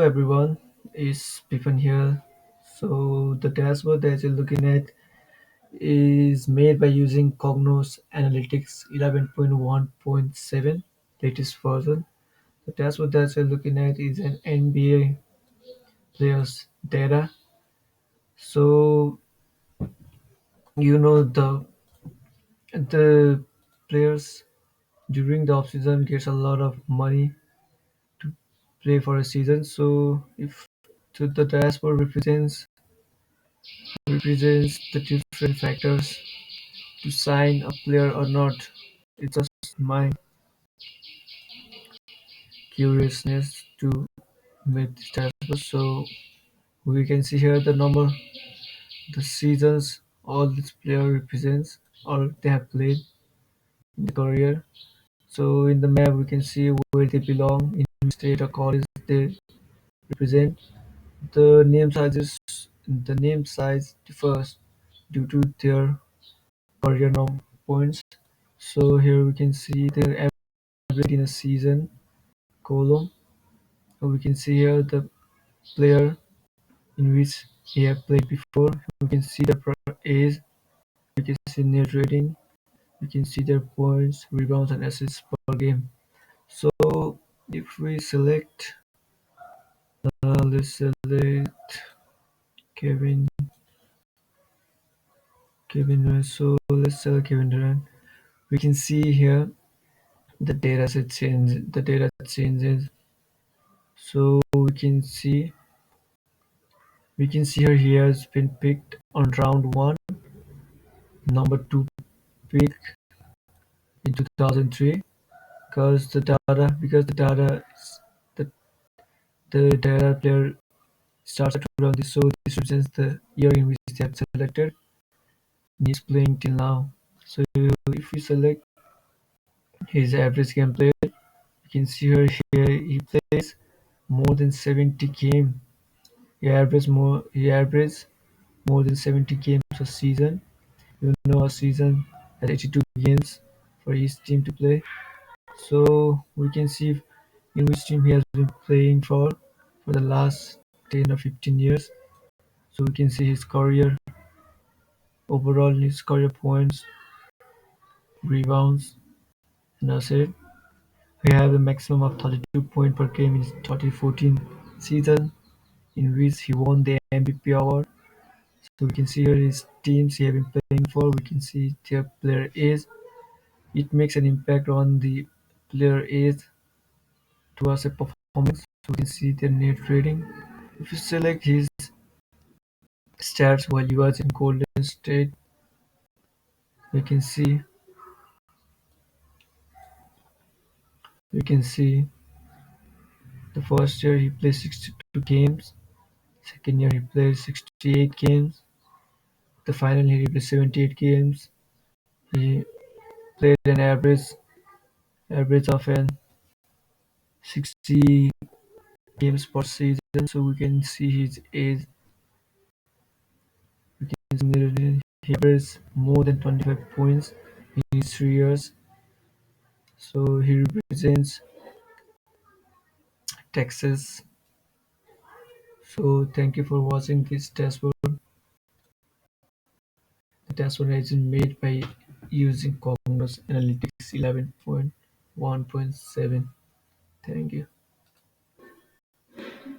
everyone, it's Pipan here. So the dashboard that you're looking at is made by using Cognos Analytics 11.1.7 latest version. The dashboard that you're looking at is an NBA players data. So the players during the off season gets a lot of money to play for a season. So the dashboard represents the different factors to sign a player or not. It's just my curiousness to make this dashboard. So we can see here the number, the seasons all this player represents or they have played in the career. So in the map we can see where they belong, in which state or college they represent. The name size differs due to their career norm points. So here we can see their average in a season column. We can see here the player in which he have played before. We can see the age, we can see net rating, we can see their points, rebounds and assists per game. So if we select, let's select Kevin, Kevin Durant. So let's select Kevin Durant. We can see here the data changes. So we can see here he has been picked on round one, number two pick in 2003. The the data player starts at around this, so this represents the year in which they have selected and he's playing till now. So if we select his average game played, you can see here he plays more than 70 games. He averages more than 70 games a season. A season has 82 games for each team to play. So we can see in which team he has been playing for the last 10 or 15 years. So we can see his career overall, his career points, rebounds, and assists. He have a maximum of 32 points per game in his 2014 season, in which he won the MVP award. So we can see here his teams he have been playing for. We can see their player age. It makes an impact on the player age towards a performance. So we can see their net rating. If you select his stats while you was in Golden State, we can see we can see the first year he played 62 games, second year he played 68 games, the final year he played 78 games. He played an average of an 60 games per season. So we can see his age. We can see he averaged more than 25 points in his 3 years. So he represents Texas. So thank you for watching this dashboard. The dashboard has been made by using Cognos Analytics 11.1.7. Thank you.